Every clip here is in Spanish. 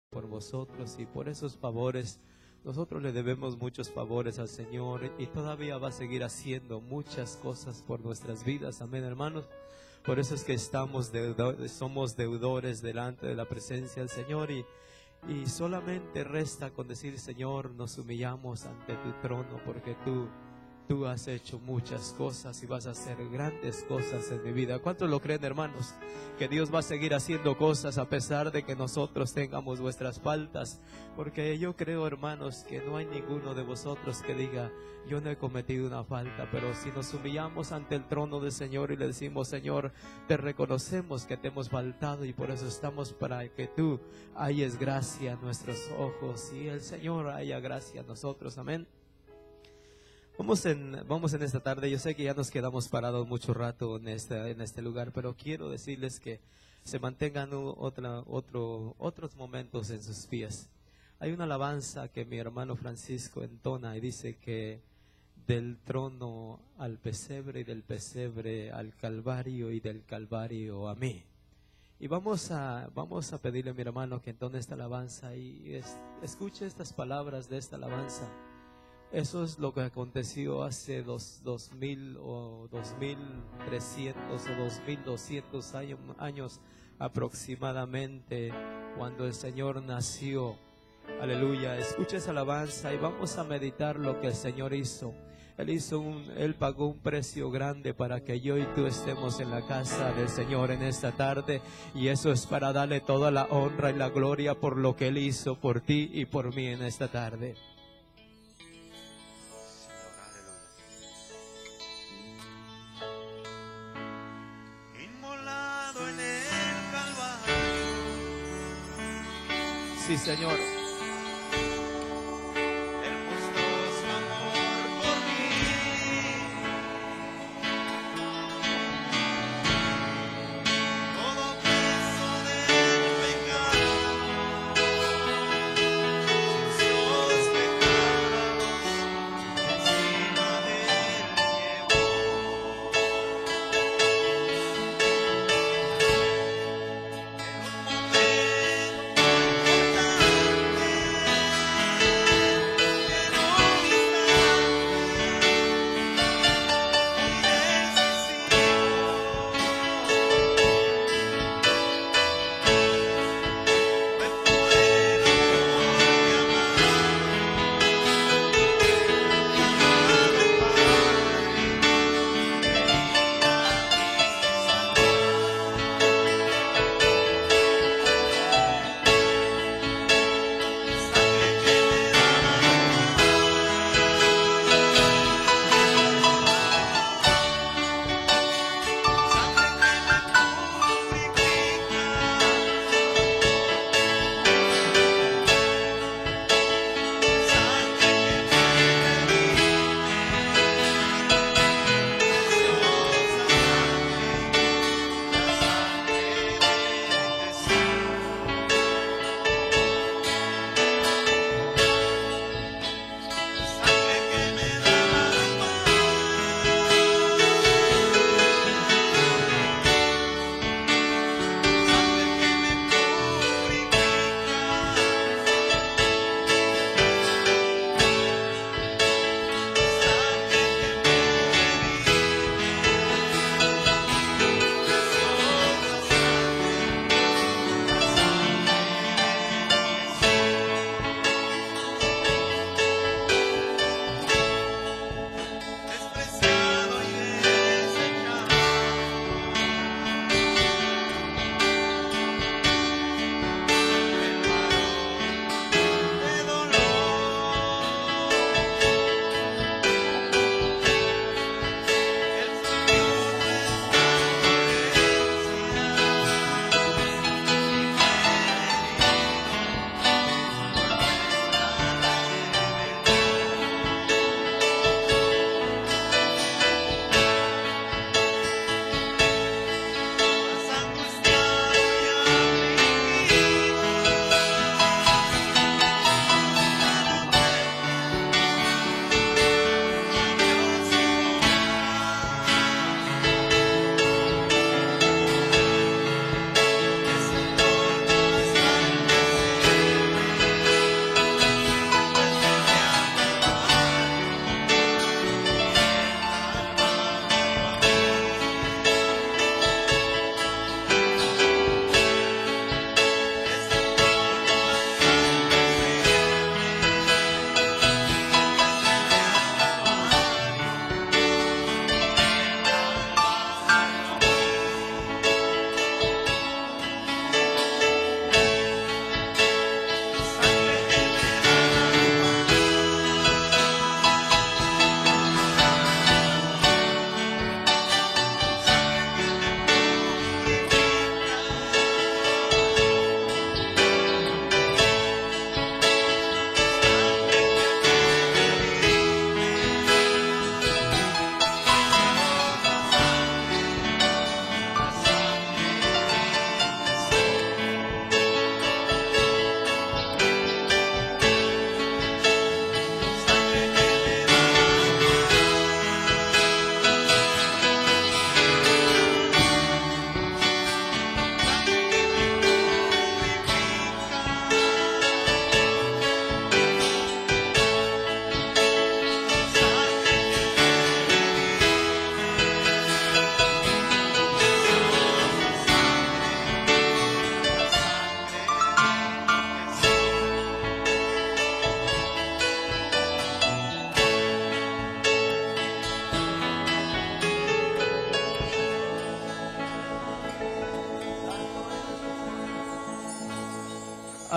por vosotros, y por esos favores. Nosotros le debemos muchos favores al Señor y todavía va a seguir haciendo muchas cosas por nuestras vidas. Amén, hermanos. Por eso es que somos deudores delante de la presencia del Señor, y solamente resta con decir: Señor, nos humillamos ante tu trono, porque tú has hecho muchas cosas y vas a hacer grandes cosas en mi vida. ¿Cuántos lo creen, hermanos? Que Dios va a seguir haciendo cosas a pesar de que nosotros tengamos vuestras faltas. Porque yo creo, hermanos, que no hay ninguno de vosotros que diga: yo no he cometido una falta. Pero si nos humillamos ante el trono del Señor y le decimos: Señor, te reconocemos que te hemos faltado, y por eso estamos para que tú hayas gracia a nuestros ojos y el Señor haya gracia a nosotros. Amén. Vamos en esta tarde. Yo sé que ya nos quedamos parados mucho rato en este lugar, pero quiero decirles que se mantengan otros momentos en sus pies. Hay una alabanza que mi hermano Francisco entona y dice que: del trono al pesebre, y del pesebre al Calvario, y del Calvario a mí. Y vamos a pedirle a mi hermano que entone esta alabanza y escuche estas palabras de esta alabanza. Eso es lo que aconteció hace 2000 o 2300 o 2200 años aproximadamente, cuando el Señor nació. Aleluya. Escucha esa alabanza y vamos a meditar lo que el Señor hizo. Él pagó un precio grande para que yo y tú estemos en la casa del Señor en esta tarde, y eso es para darle toda la honra y la gloria por lo que Él hizo por ti y por mí en esta tarde. Sí, Señor.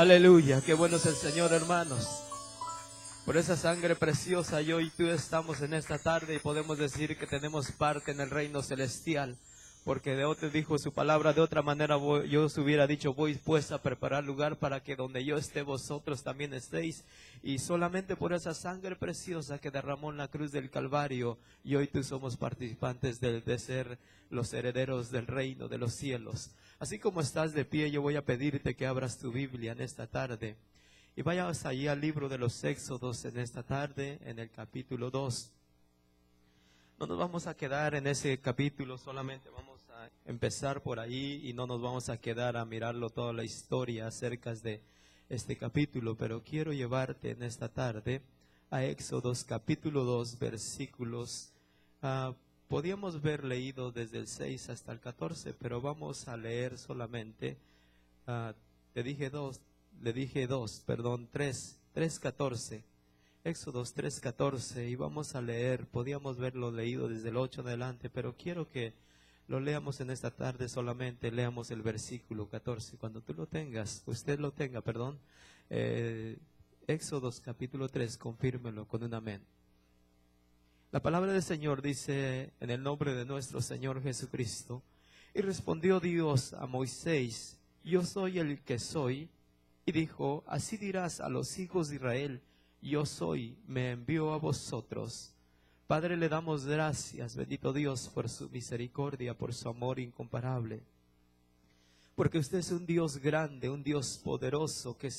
Aleluya, qué bueno es el Señor, hermanos. Por esa sangre preciosa, yo y tú estamos en esta tarde y podemos decir que tenemos parte en el reino celestial. Porque de otro dijo su palabra, de otra manera yo os hubiera dicho, voy pues a preparar lugar para que donde yo esté vosotros también estéis. Y solamente por esa sangre preciosa que derramó en la cruz del Calvario, yo y tú somos participantes de ser los herederos del reino de los cielos. Así como estás de pie, yo voy a pedirte que abras tu Biblia en esta tarde. Y vayamos allí al libro de los Éxodos en esta tarde, en el capítulo 2. No nos vamos a quedar en ese capítulo, solamente vamos a empezar por ahí y no nos vamos a quedar a mirarlo toda la historia acerca de este capítulo, pero quiero llevarte en esta tarde a Éxodos capítulo 2 versículos, podíamos ver leído desde el 6 hasta el 14, pero vamos a leer solamente, le dije 3:14. Éxodos 3:14, y vamos a leer, podíamos verlo leído desde el 8 en adelante, pero quiero que lo leamos en esta tarde solamente, leamos el versículo 14, cuando tú lo tengas, usted lo tenga, perdón, Éxodos capítulo 3, confírmelo con un amén. La palabra del Señor dice, en el nombre de nuestro Señor Jesucristo, y respondió Dios a Moisés, yo soy el que soy, y dijo, así dirás a los hijos de Israel, yo soy, me envió a vosotros. Padre, le damos gracias, bendito Dios, por su misericordia, por su amor incomparable. Porque usted es un Dios grande, un Dios poderoso que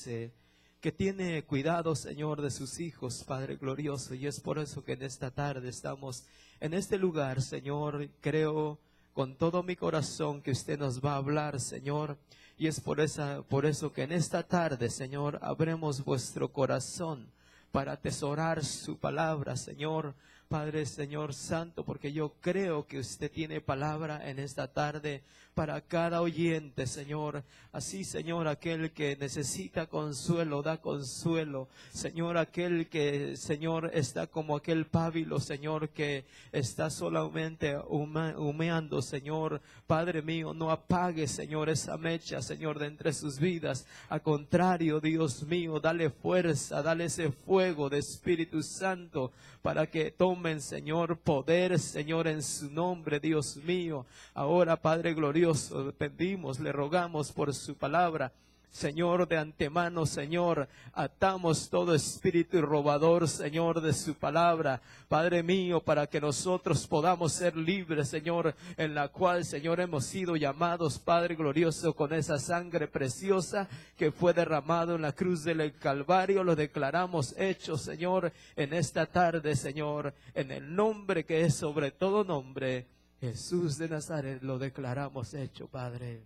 tiene cuidado, Señor, de sus hijos, Padre glorioso. Y es por eso que en esta tarde estamos en este lugar, Señor. Creo con todo mi corazón que usted nos va a hablar, Señor. Y es por eso que en esta tarde, Señor, abremos vuestro corazón para atesorar su palabra, Señor, Padre, Señor Santo, porque yo creo que usted tiene palabra en esta tarde para cada oyente, Señor. Así, Señor, aquel que necesita consuelo, da consuelo. Señor, aquel que, Señor, está como aquel pábilo, Señor, que está solamente humeando, Señor. Padre mío, no apague, Señor, esa mecha, Señor, de entre sus vidas. Al contrario, Dios mío, dale fuerza, dale ese fuego de Espíritu Santo para que tomen, Señor, poder, Señor, en su nombre, Dios mío. Ahora, Padre glorioso, le pedimos, le rogamos por su palabra. Señor, de antemano, Señor, atamos todo espíritu robador, Señor, de su palabra, Padre mío, para que nosotros podamos ser libres, Señor, en la cual, Señor, hemos sido llamados, Padre glorioso, con esa sangre preciosa que fue derramado en la cruz del Calvario. Lo declaramos hecho, Señor, en esta tarde, Señor, en el nombre que es sobre todo nombre, Jesús de Nazaret, lo declaramos hecho, Padre.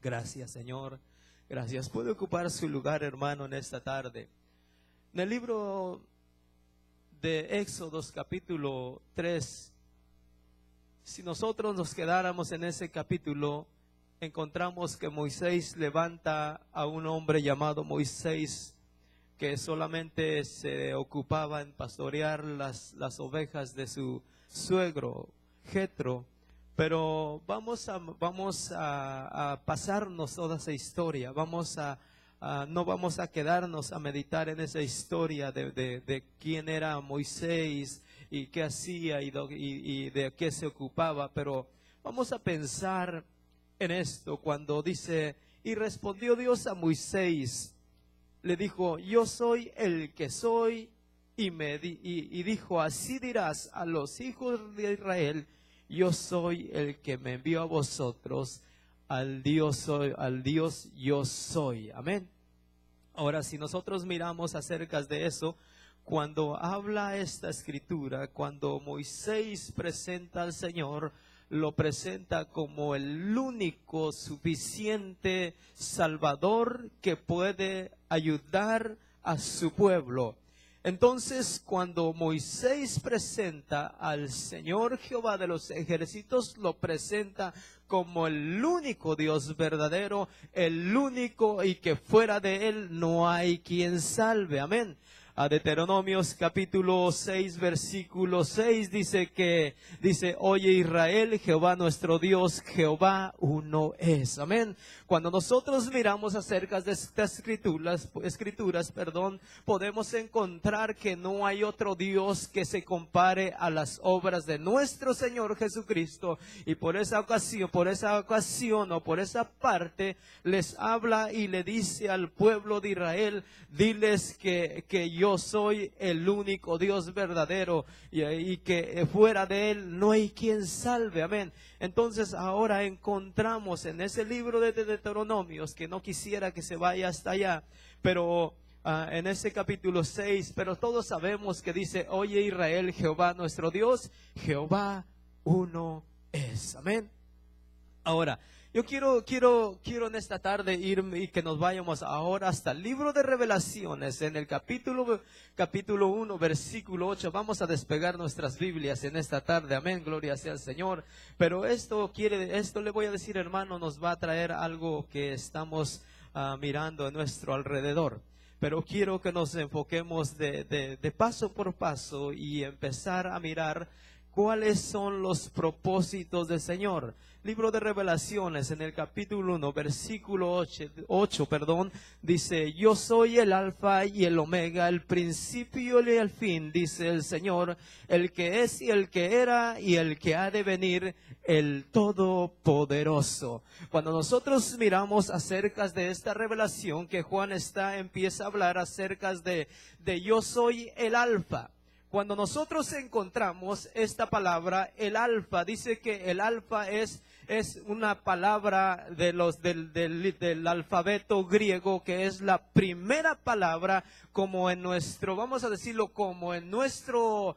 Gracias, Señor. Gracias. Puede ocupar su lugar, hermano, en esta tarde. En el libro de Éxodos capítulo 3, si nosotros nos quedáramos en ese capítulo, encontramos que Moisés levanta a un hombre llamado Moisés, que solamente se ocupaba en pastorear las ovejas de su suegro, Jetro. Pero vamos a pasarnos toda esa historia, no vamos a quedarnos a meditar en esa historia de quién era Moisés y qué hacía y de qué se ocupaba, pero vamos a pensar en esto cuando dice, y respondió Dios a Moisés, le dijo, yo soy el que soy, y dijo, así dirás a los hijos de Israel, yo soy el que me envió a vosotros, al Dios yo soy. Amén. Ahora, si nosotros miramos acerca de eso, cuando habla esta escritura, cuando Moisés presenta al Señor, lo presenta como el único suficiente Salvador que puede ayudar a su pueblo. Entonces, cuando Moisés presenta al Señor Jehová de los ejércitos, lo presenta como el único Dios verdadero, el único y que fuera de él no hay quien salve. Amén. a Deuteronomios capítulo 6, versículo 6, dice, oye Israel, Jehová nuestro Dios, Jehová uno es. Amén. Cuando nosotros miramos acerca de estas escrituras, podemos encontrar que no hay otro Dios que se compare a las obras de nuestro Señor Jesucristo. Y por esa ocasión o por esa parte les habla y le dice al pueblo de Israel, diles que yo soy el único Dios verdadero y que fuera de Él no hay quien salve. Amén. Entonces ahora encontramos en ese libro de Deuteronomios, que no quisiera que se vaya hasta allá, pero en ese capítulo 6, pero todos sabemos que dice, oye Israel, Jehová nuestro Dios, Jehová uno es. Amén. Ahora, yo quiero en esta tarde ir y que nos vayamos ahora hasta el libro de Revelaciones, en el capítulo 1, versículo 8. Vamos a despegar nuestras Biblias en esta tarde, amén, gloria sea al Señor. Pero esto le voy a decir, hermano, nos va a traer algo que estamos mirando en nuestro alrededor. Pero quiero que nos enfoquemos de paso por paso y empezar a mirar cuáles son los propósitos del Señor. Libro de Revelaciones, en el capítulo 1, versículo 8, dice, yo soy el alfa y el omega, el principio y el fin, dice el Señor, el que es y el que era y el que ha de venir, el Todopoderoso. Cuando nosotros miramos acerca de esta revelación que Juan empieza a hablar acerca de yo soy el alfa. Cuando nosotros encontramos esta palabra, el alfa, dice que el alfa es una palabra del alfabeto griego, que es la primera palabra, como en nuestro, vamos a decirlo, como en nuestro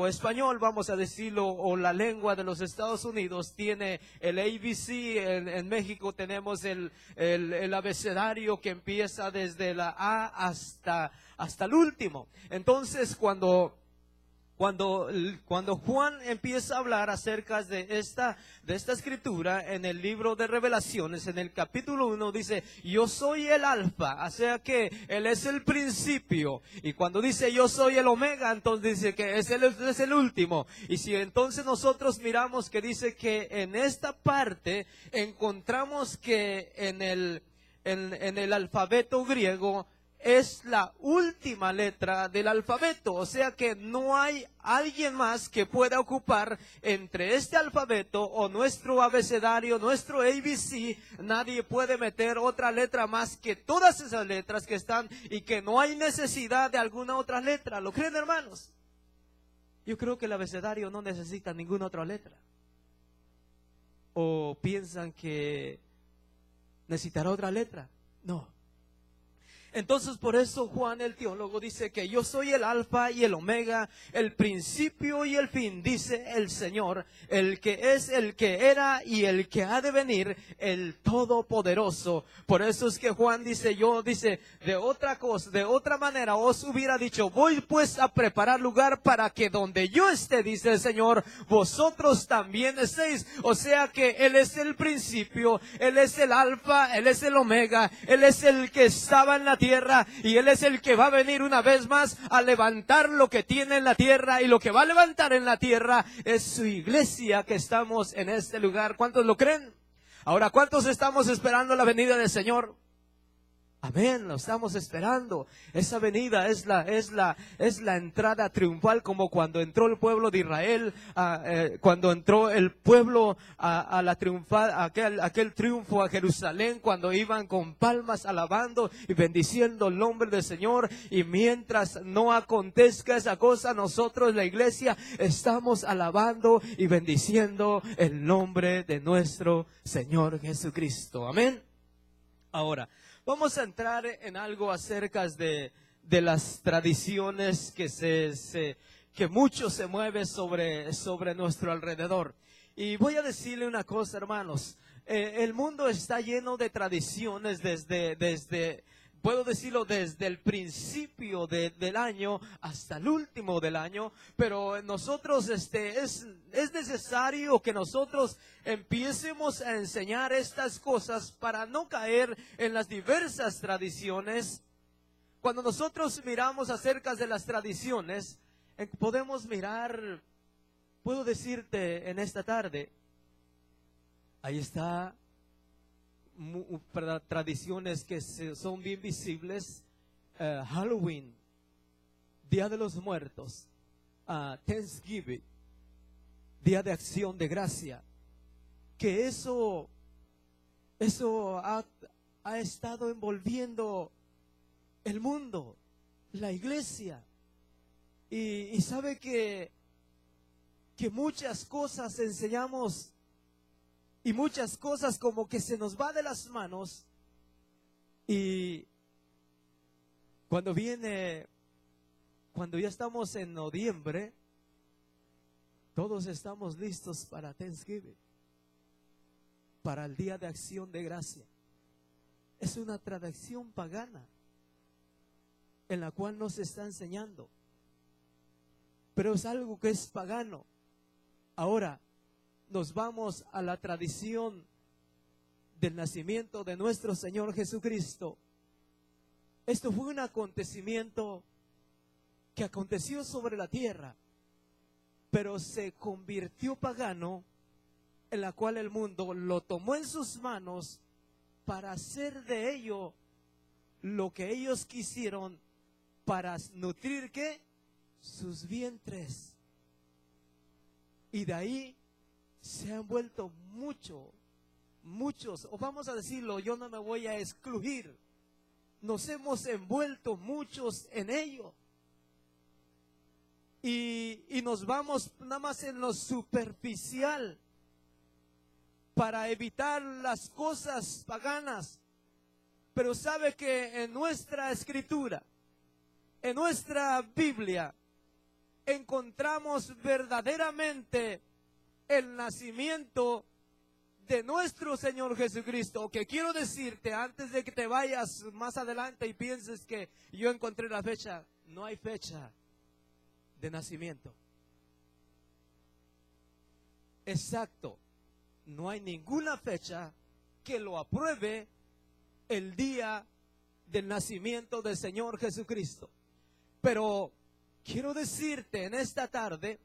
español, vamos a decirlo, o la lengua de los Estados Unidos tiene el ABC, en México tenemos el abecedario que empieza desde la A hasta el último. Entonces, cuando Juan empieza a hablar acerca de esta escritura en el libro de Revelaciones, en el capítulo 1, dice, yo soy el alfa, o sea que Él es el principio. Y cuando dice yo soy el omega, entonces dice que es el último. Y si entonces nosotros miramos que dice que en esta parte encontramos que en el alfabeto griego es la última letra del alfabeto, o sea que no hay alguien más que pueda ocupar entre este alfabeto o nuestro abecedario, nuestro ABC. Nadie puede meter otra letra más que todas esas letras que están, y que no hay necesidad de alguna otra letra. ¿Lo creen, hermanos? Yo creo que el abecedario no necesita ninguna otra letra. ¿O piensan que necesitará otra letra? No. Entonces por eso Juan el teólogo dice que yo soy el alfa y el omega, el principio y el fin, dice el Señor, el que es, el que era y el que ha de venir, el Todopoderoso. Por eso es que Juan dice de otra manera os hubiera dicho, voy pues a preparar lugar para que donde yo esté, dice el Señor, vosotros también estéis. O sea que Él es el principio, Él es el alfa, Él es el omega, Él es el que estaba en la tierra, y Él es el que va a venir una vez más a levantar lo que tiene en la tierra, y lo que va a levantar en la tierra es su iglesia, que estamos en este lugar. ¿Cuántos lo creen? Ahora, ¿cuántos estamos esperando la venida del Señor? Amén, lo estamos esperando. Esa venida es la entrada triunfal, como cuando entró el pueblo de Israel, cuando entró el pueblo a la triunfal, aquel triunfo a Jerusalén, cuando iban con palmas alabando y bendiciendo el nombre del Señor. Y mientras no acontezca esa cosa, nosotros, la iglesia, estamos alabando y bendiciendo el nombre de nuestro Señor Jesucristo. Amén. Ahora, vamos a entrar en algo acerca de las tradiciones que mucho se mueve sobre nuestro alrededor. Y voy a decirle una cosa, hermanos. El mundo está lleno de tradiciones puedo decirlo, desde el principio del año hasta el último del año, pero nosotros es necesario que nosotros empiecemos a enseñar estas cosas para no caer en las diversas tradiciones, Cuando nosotros miramos acerca de las tradiciones, podemos mirar, puedo decirte en esta tarde, ahí está tradiciones que son bien visibles, Halloween, Día de los Muertos, Thanksgiving, Día de Acción de Gracia, que eso ha estado envolviendo el mundo, la iglesia, y sabe que muchas cosas enseñamos y muchas cosas como que se nos va de las manos, y cuando ya estamos en noviembre, todos estamos listos para Thanksgiving, para el Día de Acción de Gracia. Es una tradición pagana en la cual nos está enseñando, pero es algo que es pagano. Ahora nos vamos a la tradición del nacimiento de nuestro Señor Jesucristo. Esto fue un acontecimiento que aconteció sobre la tierra, pero se convirtió pagano, en la cual el mundo lo tomó en sus manos para hacer de ello lo que ellos quisieron, para nutrir ¿qué? Sus vientres. Y de ahí se han vuelto muchos, o vamos a decirlo, yo no me voy a excluir, nos hemos envuelto muchos en ello. Y nos vamos nada más en lo superficial para evitar las cosas paganas. Pero sabe que en nuestra escritura, en nuestra Biblia, encontramos verdaderamente el nacimiento de nuestro Señor Jesucristo. Que quiero decirte, antes de que te vayas más adelante y pienses que yo encontré la fecha, no hay fecha de nacimiento exacto, no hay ninguna fecha que lo apruebe el día del nacimiento del Señor Jesucristo. Pero quiero decirte en esta tarde,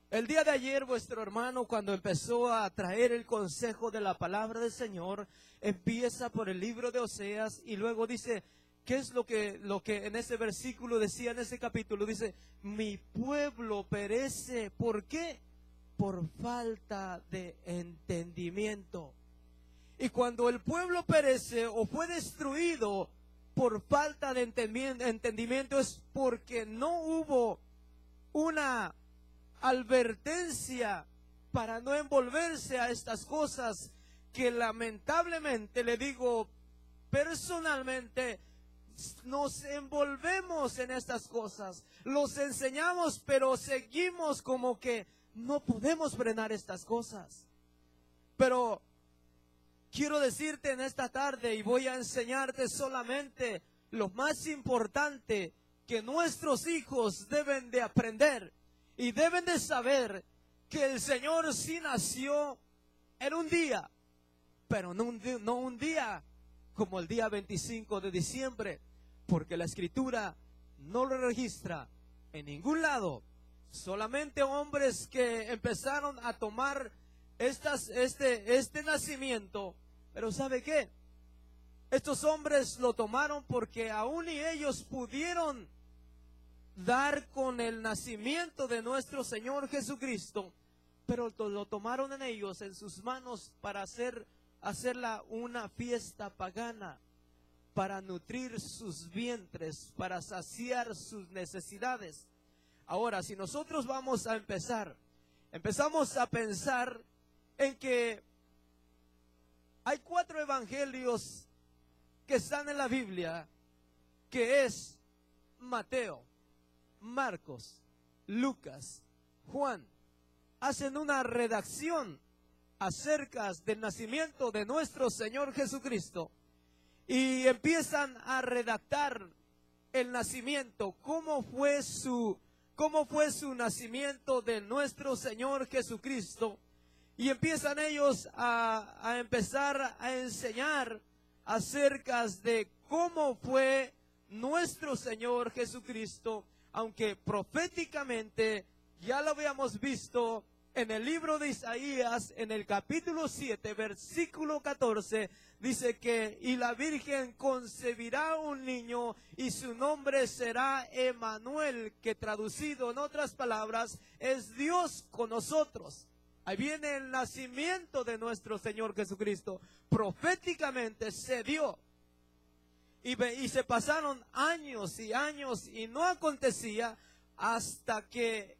el día de ayer vuestro hermano, cuando empezó a traer el consejo de la palabra del Señor, empieza por el libro de Oseas y luego dice, ¿qué es lo que en ese versículo decía, en ese capítulo? Dice, mi pueblo perece. ¿Por qué? Por falta de entendimiento. Y cuando el pueblo perece o fue destruido por falta de entendimiento, es porque no hubo una advertencia para no envolverse a estas cosas que lamentablemente, le digo personalmente, nos envolvemos en estas cosas, los enseñamos, pero seguimos como que no podemos frenar estas cosas. Pero quiero decirte en esta tarde, y voy a enseñarte solamente lo más importante que nuestros hijos deben de aprender y deben de saber, que el Señor sí nació en un día, pero no un día como el día 25 de diciembre, porque la Escritura no lo registra en ningún lado. Solamente hombres que empezaron a tomar este nacimiento, pero ¿sabe qué? Estos hombres lo tomaron porque aún y ellos pudieron dar con el nacimiento de nuestro Señor Jesucristo, pero lo tomaron en ellos, en sus manos, para hacerla una fiesta pagana, para nutrir sus vientres, para saciar sus necesidades. Ahora, si nosotros empezamos a pensar en que hay 4 evangelios que están en la Biblia, que es Mateo, Marcos, Lucas, Juan, hacen una redacción acerca del nacimiento de nuestro Señor Jesucristo y empiezan a redactar el nacimiento, cómo fue su nacimiento de nuestro Señor Jesucristo, y empiezan ellos a empezar a enseñar acerca de cómo fue nuestro Señor Jesucristo, aunque proféticamente ya lo habíamos visto en el libro de Isaías, en el capítulo 7, versículo 14, dice que y la Virgen concebirá un niño y su nombre será Emmanuel, que traducido en otras palabras es Dios con nosotros. Ahí viene el nacimiento de nuestro Señor Jesucristo. Proféticamente se dio. Y se pasaron años y años y no acontecía hasta que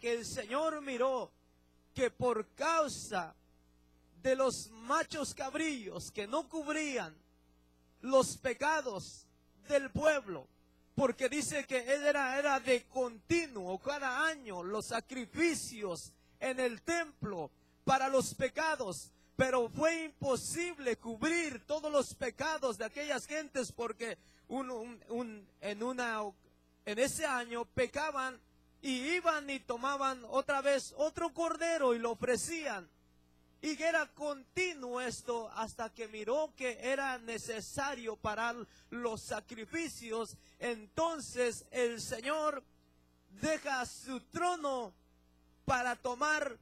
el Señor miró que por causa de los machos cabrillos que no cubrían los pecados del pueblo, porque dice que él era de continuo cada año los sacrificios en el templo para los pecados, pero fue imposible cubrir todos los pecados de aquellas gentes porque en ese año pecaban y iban y tomaban otra vez otro cordero y lo ofrecían. Y era continuo esto hasta que miró que era necesario parar los sacrificios. Entonces el Señor deja su trono para tomar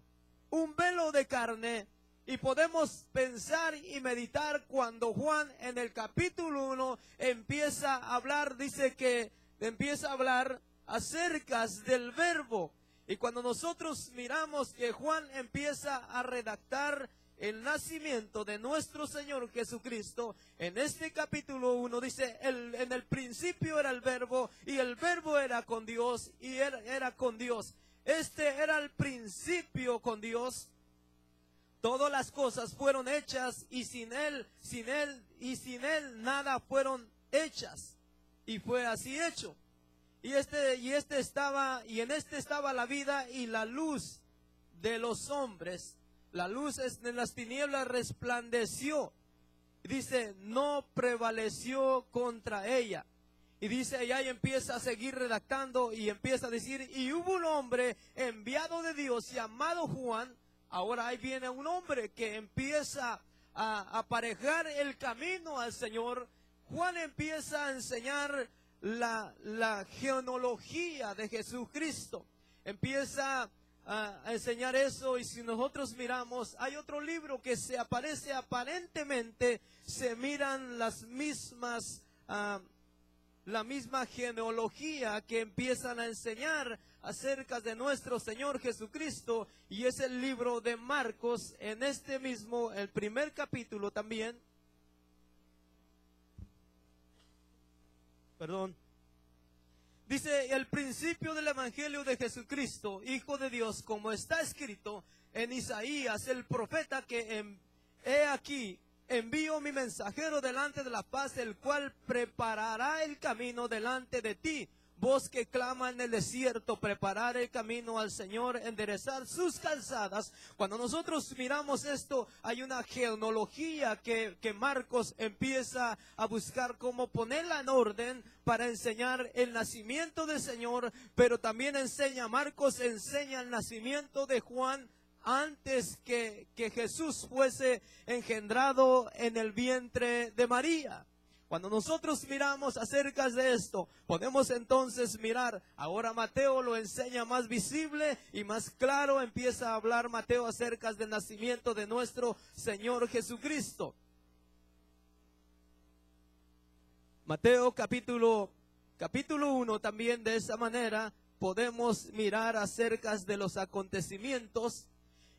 un velo de carne. Y podemos pensar y meditar cuando Juan en el capítulo 1 empieza a hablar, dice que empieza a hablar acerca del verbo. Y cuando nosotros miramos que Juan empieza a redactar el nacimiento de nuestro Señor Jesucristo, en este capítulo 1 dice, en el principio era el verbo, y el verbo era con Dios, y era con Dios. Este era el principio con Dios. Todas las cosas fueron hechas, y sin él nada fueron hechas. Y fue así hecho. Y en este estaba la vida y la luz de los hombres. La luz en las tinieblas resplandeció. Dice, no prevaleció contra ella. Y dice allá y empieza a seguir redactando y empieza a decir, y hubo un hombre enviado de Dios llamado Juan. Ahora ahí viene un hombre que empieza a aparejar el camino al Señor. Juan empieza a enseñar la genealogía de Jesucristo. Empieza a enseñar eso, y si nosotros miramos, hay otro libro que se aparece aparentemente, se miran las mismas, la misma genealogía que empiezan a enseñar acerca de nuestro Señor Jesucristo, y es el libro de Marcos, en este mismo, el primer capítulo también. Dice, el principio del Evangelio de Jesucristo, Hijo de Dios, como está escrito en Isaías, el profeta, que he aquí, envío mi mensajero delante de la paz, el cual preparará el camino delante de ti. Voz que clama en el desierto, preparar el camino al Señor, enderezar sus calzadas. Cuando nosotros miramos esto, hay una genealogía que Marcos empieza a buscar cómo ponerla en orden para enseñar el nacimiento del Señor, pero también Marcos enseña el nacimiento de Juan antes que Jesús fuese engendrado en el vientre de María. Cuando nosotros miramos acerca de esto, podemos entonces mirar, ahora Mateo lo enseña más visible y más claro, empieza a hablar Mateo acerca del nacimiento de nuestro Señor Jesucristo. Mateo capítulo 1 también de esa manera podemos mirar acerca de los acontecimientos.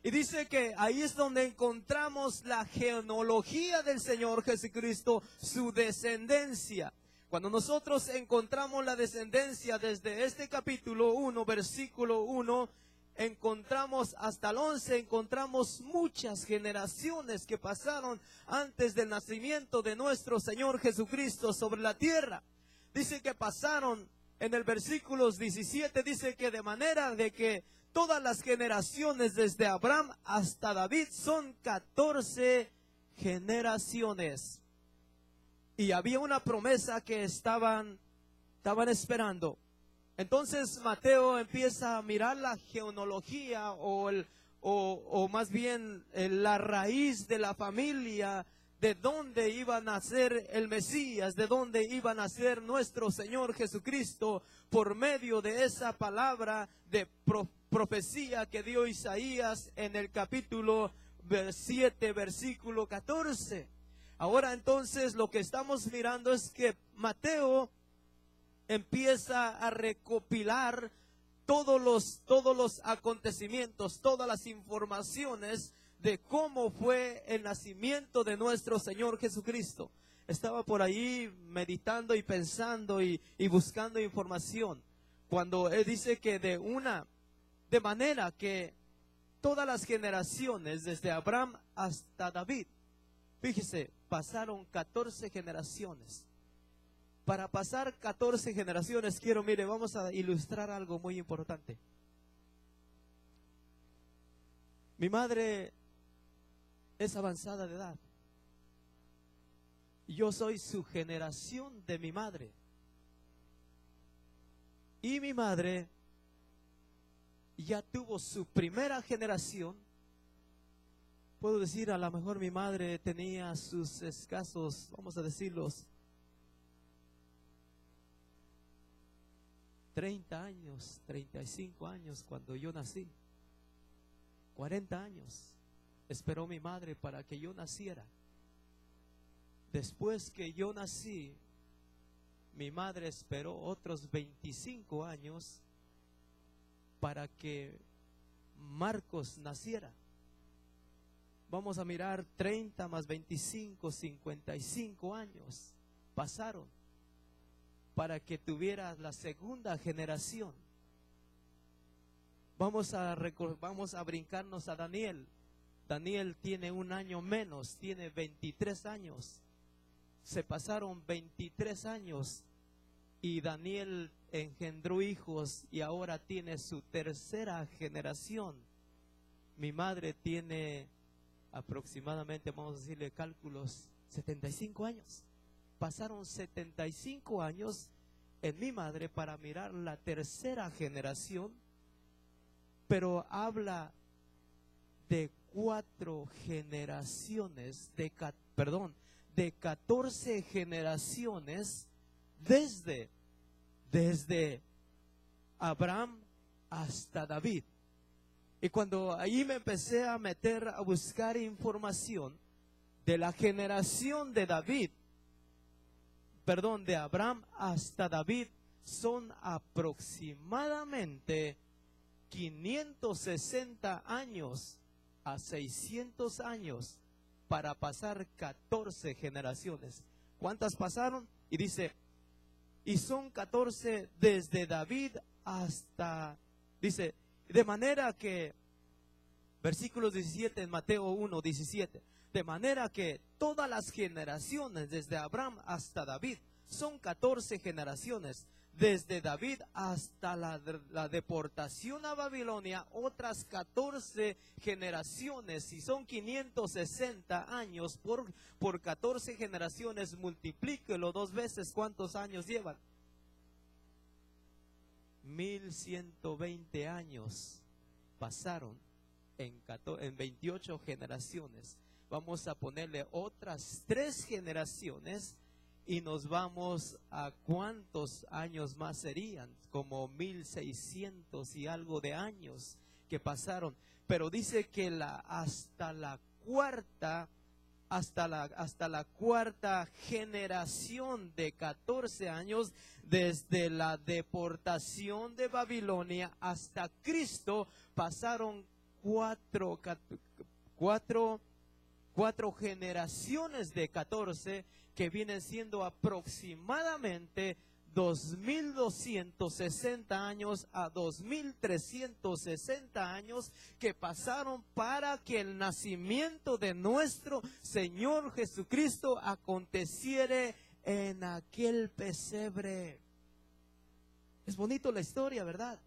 Y dice que ahí es donde encontramos la genealogía del Señor Jesucristo, su descendencia. Cuando nosotros encontramos la descendencia desde este capítulo 1, versículo 1, encontramos hasta el 11, encontramos muchas generaciones que pasaron antes del nacimiento de nuestro Señor Jesucristo sobre la tierra. Dice que pasaron, en el versículo 17, dice que de manera de que todas las generaciones desde Abraham hasta David son 14 generaciones. Y había una promesa que estaban esperando. Entonces Mateo empieza a mirar la genealogía o más bien la raíz de la familia de dónde iba a nacer el Mesías, de dónde iba a nacer nuestro Señor Jesucristo, por medio de esa palabra de profecía que dio Isaías en el capítulo 7, versículo 14. Ahora entonces lo que estamos mirando es que Mateo empieza a recopilar todos los acontecimientos, todas las informaciones de cómo fue el nacimiento de nuestro Señor Jesucristo. Estaba por ahí meditando y pensando y buscando información, cuando él dice que de manera que todas las generaciones, desde Abraham hasta David, fíjese, pasaron 14 generaciones. Para pasar 14 generaciones, vamos a ilustrar algo muy importante. Mi madre es avanzada de edad. Yo soy su generación de mi madre. Y mi madre ya tuvo su primera generación. Puedo decir, a lo mejor mi madre tenía sus escasos, vamos a decirlos, 30 años, 35 años cuando yo nací. 40 años esperó mi madre para que yo naciera. Después que yo nací, mi madre esperó otros 25 años para que Marcos naciera. Vamos a mirar 30 más 25, 55 años pasaron para que tuvieras la segunda generación. Vamos a brincarnos a Daniel. Daniel tiene un año menos, tiene 23 años. Se pasaron 23 años y Daniel engendró hijos y ahora tiene su tercera generación. Mi madre tiene aproximadamente, vamos a decirle cálculos, 75 años. Pasaron 75 años en mi madre para mirar la tercera generación, pero habla de 4 generaciones, de 14 generaciones desde Abraham hasta David. Y cuando ahí me empecé a meter a buscar información de la generación de de Abraham hasta David, son aproximadamente 560 años a 600 años para pasar 14 generaciones. ¿Cuántas pasaron? Y dice, y son 14 desde David hasta, dice, de manera que, versículos 17 en Mateo 1, 17, de manera que todas las generaciones desde Abraham hasta David son 14 generaciones. Desde David hasta la deportación a Babilonia, otras 14 generaciones. Si son 560 años por 14 generaciones, multiplíquelo 2 veces. ¿Cuántos años llevan? 1120 años pasaron en 28 generaciones. Vamos a ponerle otras 3 generaciones y nos vamos a cuántos años más serían, como 1600 y algo de años que pasaron. Pero dice que hasta la cuarta generación de 14 años, desde la deportación de Babilonia hasta Cristo, pasaron 4 generaciones de 14, que vienen siendo aproximadamente 2260 años a 2360 años que pasaron para que el nacimiento de nuestro Señor Jesucristo aconteciera en aquel pesebre. Es bonito la historia, ¿verdad?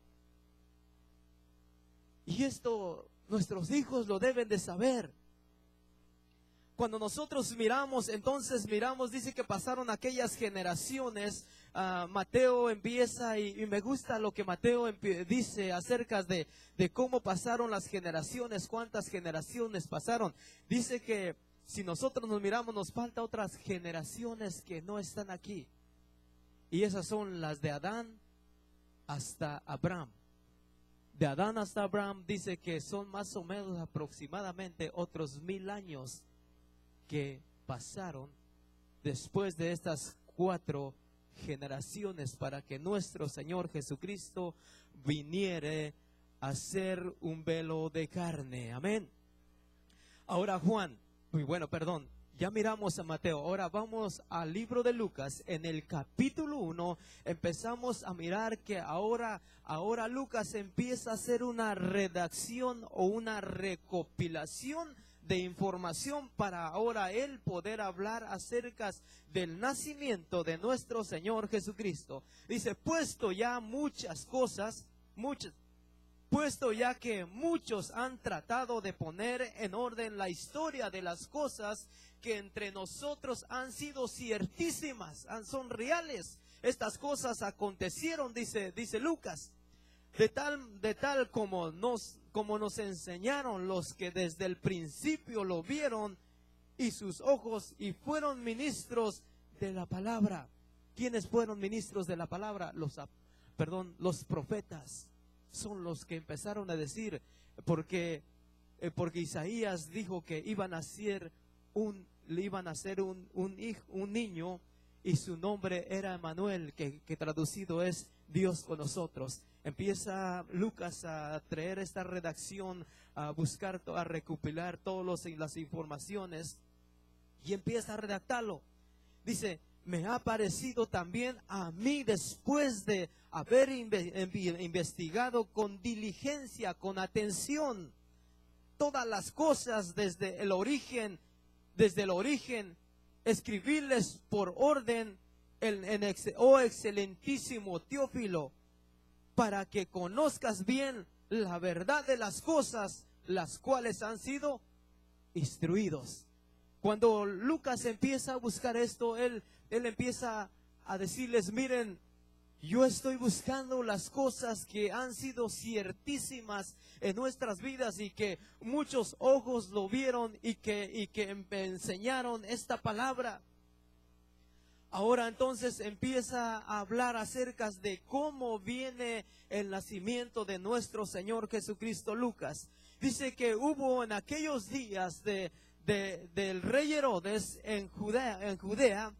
Y esto nuestros hijos lo deben de saber. Cuando nosotros miramos, dice que pasaron aquellas generaciones. Mateo empieza y me gusta lo que Mateo dice acerca de cómo pasaron las generaciones, cuántas generaciones pasaron. Dice que si nosotros nos miramos, nos falta otras generaciones que no están aquí. Y esas son las de Adán hasta Abraham. De Adán hasta Abraham dice que son más o menos aproximadamente otros 1000 años que pasaron después de estas 4 generaciones para que nuestro Señor Jesucristo viniere a ser un velo de carne. Amén. Ahora ya miramos a Mateo. Ahora vamos al libro de Lucas. En el capítulo 1 empezamos a mirar que ahora Lucas empieza a hacer una redacción o una recopilación de información para ahora él poder hablar acerca del nacimiento de nuestro Señor Jesucristo. Dice, puesto ya que muchos han tratado de poner en orden la historia de las cosas que entre nosotros han sido ciertísimas, son reales. Estas cosas acontecieron, dice Lucas, de tal como nos enseñaron los que desde el principio lo vieron y sus ojos y fueron ministros de la palabra. ¿Quiénes fueron ministros de la palabra? Los profetas son los que empezaron a decir, porque Isaías dijo que iban a ser un niño y su nombre era Emmanuel, que traducido es Dios con nosotros. Empieza Lucas a traer esta redacción, a buscar, a recopilar todas las informaciones y empieza a redactarlo. Dice, me ha parecido también a mí, después de haber investigado con diligencia, con atención, todas las cosas desde el origen, escribirles por orden, oh excelentísimo Teófilo, para que conozcas bien la verdad de las cosas, las cuales han sido instruidos. Cuando Lucas empieza a buscar esto, él empieza a decirles, miren, yo estoy buscando las cosas que han sido ciertísimas en nuestras vidas y que muchos ojos lo vieron y que me enseñaron esta palabra. Ahora entonces empieza a hablar acerca de cómo viene el nacimiento de nuestro Señor Jesucristo. Lucas dice que hubo en aquellos días del rey Herodes en Judea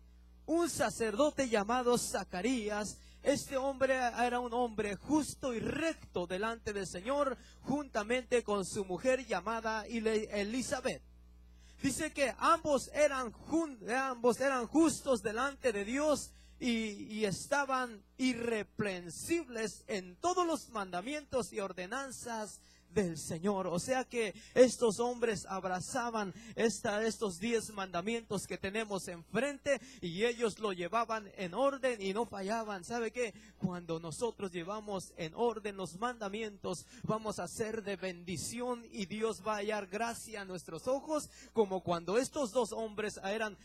un sacerdote llamado Zacarías. Este hombre era un hombre justo y recto delante del Señor, juntamente con su mujer llamada Elizabeth. Dice que ambos eran justos delante de Dios y estaban irreprensibles en todos los mandamientos y ordenanzas del Señor. O sea que estos hombres abrazaban estos 10 mandamientos que tenemos enfrente y ellos lo llevaban en orden y no fallaban. ¿Sabe qué? Cuando nosotros llevamos en orden los mandamientos, vamos a ser de bendición y Dios va a hallar gracia a nuestros ojos, como cuando estos 2 hombres eran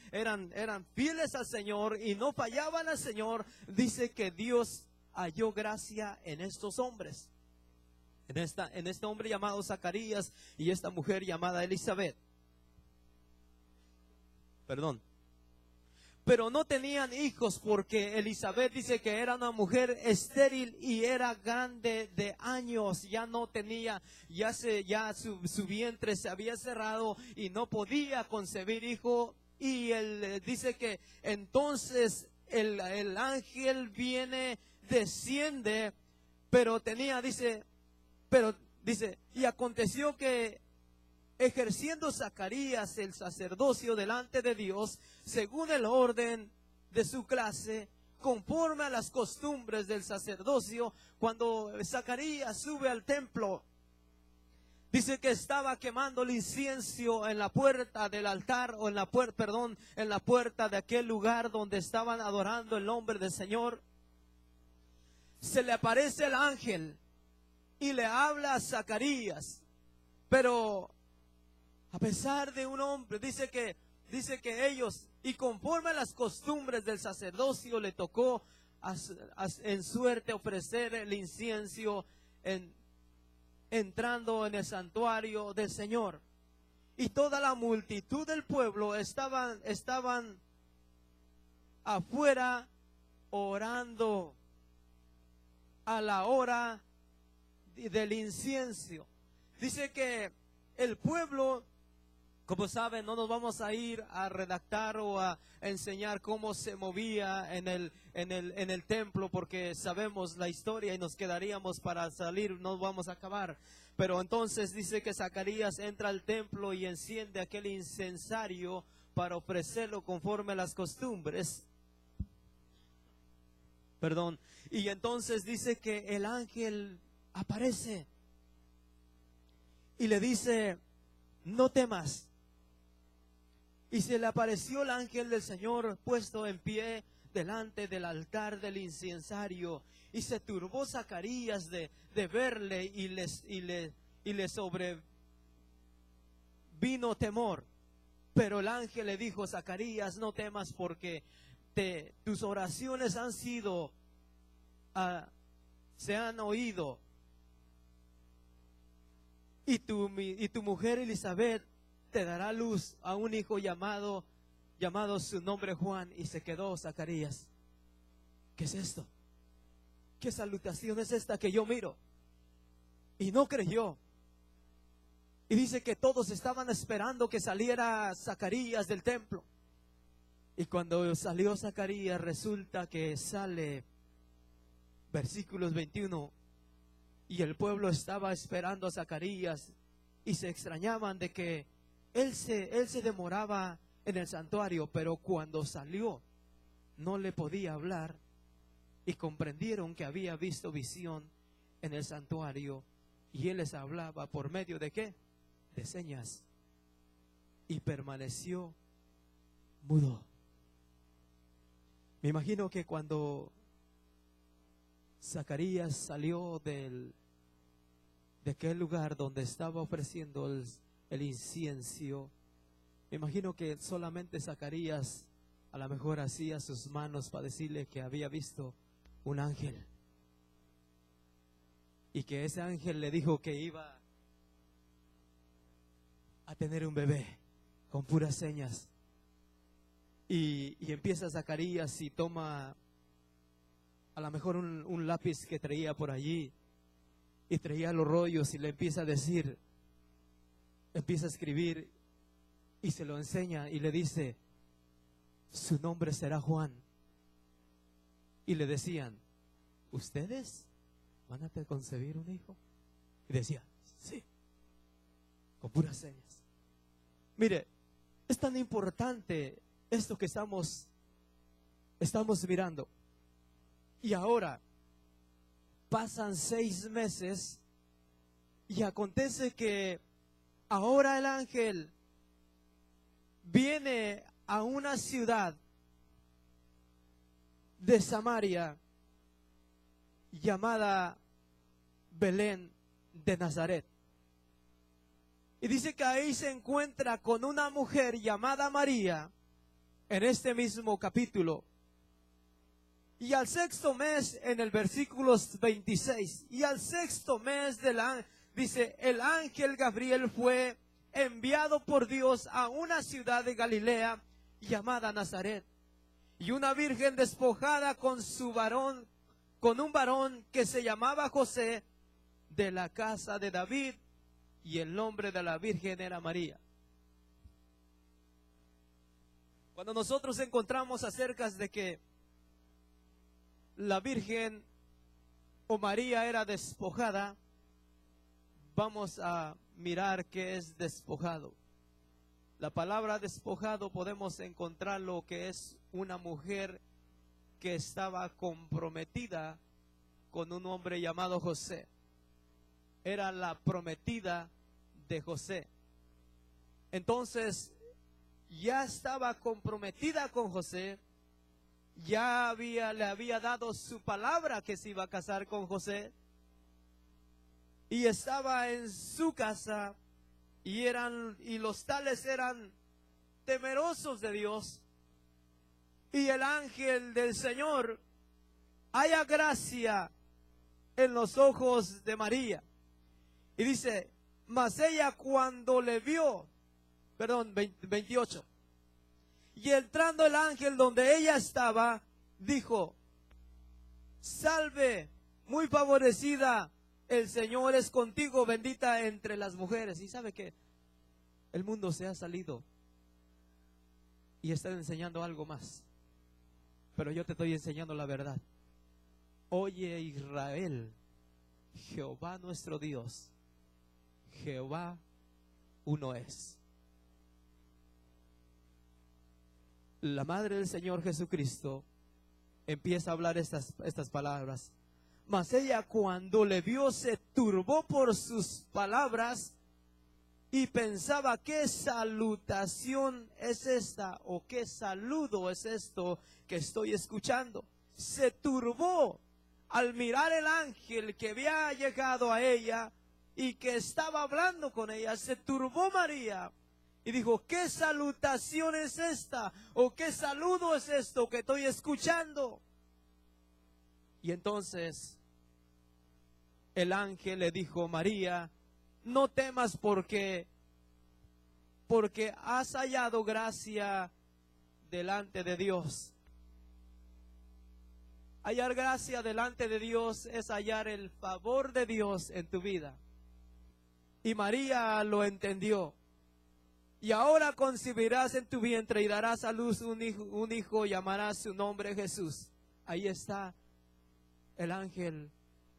fieles al Señor y no fallaban al Señor. Dice que Dios halló gracia en estos hombres. En este hombre llamado Zacarías y esta mujer llamada Elizabeth. Pero no tenían hijos porque Elizabeth dice que era una mujer estéril y era grande de años. Ya no tenía, su vientre se había cerrado y no podía concebir hijo. Y él dice que entonces el ángel desciende, dice, y aconteció que ejerciendo Zacarías el sacerdocio delante de Dios, según el orden de su clase, conforme a las costumbres del sacerdocio, cuando Zacarías sube al templo, dice que estaba quemando el incienso en la puerta del altar, en la puerta de aquel lugar donde estaban adorando el nombre del Señor. Se le aparece el ángel y le habla a Zacarías, pero a pesar de un hombre, dice que ellos, y conforme a las costumbres del sacerdocio, le tocó en suerte ofrecer el incienso entrando en el santuario del Señor. y toda la multitud del pueblo estaban afuera orando a la hora del incienso. Dice que el pueblo, como saben, no nos vamos a ir a redactar o a enseñar cómo se movía en el templo, porque sabemos la historia y nos quedaríamos para salir, no vamos a acabar. Pero entonces dice que Zacarías entra al templo y enciende aquel incensario para ofrecerlo conforme a las costumbres. Perdón. Y entonces dice que el ángel aparece y le dice: no temas. Y se le apareció el ángel del Señor puesto en pie delante del altar del incensario. Y se turbó Zacarías de verle y le sobrevino temor. Pero el ángel le dijo: Zacarías, no temas, porque tus oraciones han sido, se han oído. Y tu mujer Elizabeth te dará luz a un hijo llamado su nombre Juan. Y se quedó Zacarías: ¿qué es esto? ¿Qué salutación es esta que yo miro? Y no creyó. Y dice que todos estaban esperando que saliera Zacarías del templo. Y cuando salió Zacarías, resulta que sale, versículos 21, y el pueblo estaba esperando a Zacarías y se extrañaban de que él se demoraba en el santuario, pero cuando salió no le podía hablar, y comprendieron que había visto visión en el santuario, y él les hablaba por medio de ¿qué? De señas, y permaneció mudo. Me imagino que cuando Zacarías salió de aquel lugar donde estaba ofreciendo el incienso, me imagino que solamente Zacarías a lo mejor hacía sus manos para decirle que había visto un ángel, y que ese ángel le dijo que iba a tener un bebé con puras señas. Y empieza Zacarías y toma a lo mejor un lápiz que traía por allí, y traía los rollos, y le empieza a decir, empieza a escribir, y se lo enseña y le dice: su nombre será Juan. Y le decían: ¿ustedes van a concebir un hijo? Y decía: sí, con puras señas. Mire, es tan importante esto que estamos mirando. Y ahora pasan 6 meses y acontece que ahora el ángel viene a una ciudad de Samaria llamada Belén de Nazaret. Y dice que ahí se encuentra con una mujer llamada María, en este mismo capítulo. Y al 6º mes, en el versículo 26, y al 6º mes dice: el ángel Gabriel fue enviado por Dios a una ciudad de Galilea llamada Nazaret. Y una virgen despojada con un varón que se llamaba José, de la casa de David, y el nombre de la virgen era María. Cuando nosotros encontramos acerca de que la virgen o María era despojada, vamos a mirar qué es despojado. La palabra despojado podemos encontrar lo que es una mujer que estaba comprometida con un hombre llamado José. Era la prometida de José. Entonces, ya estaba comprometida con José, ya le había dado su palabra que se iba a casar con José, y estaba en su casa, y los tales eran temerosos de Dios, y el ángel del Señor halla gracia en los ojos de María. Y dice: mas ella, cuando le vio, 28. Y entrando el ángel donde ella estaba, dijo: salve, muy favorecida, el Señor es contigo, bendita entre las mujeres. Y sabe que el mundo se ha salido y está enseñando algo más, pero yo te estoy enseñando la verdad. Oye, Israel, Jehová nuestro Dios, Jehová uno es. La madre del Señor Jesucristo empieza a hablar estas palabras. Mas ella, cuando le vio, se turbó por sus palabras y pensaba: ¿qué salutación es esta? ¿O qué saludo es esto que estoy escuchando? Se turbó al mirar el ángel que había llegado a ella y que estaba hablando con ella. Se turbó María y dijo: ¿qué salutación es esta? ¿O qué saludo es esto que estoy escuchando? Y entonces el ángel le dijo: María, no temas, porque has hallado gracia delante de Dios. Hallar gracia delante de Dios es hallar el favor de Dios en tu vida. Y María lo entendió. Y ahora concebirás en tu vientre y darás a luz un hijo, llamarás su nombre Jesús. Ahí está. El ángel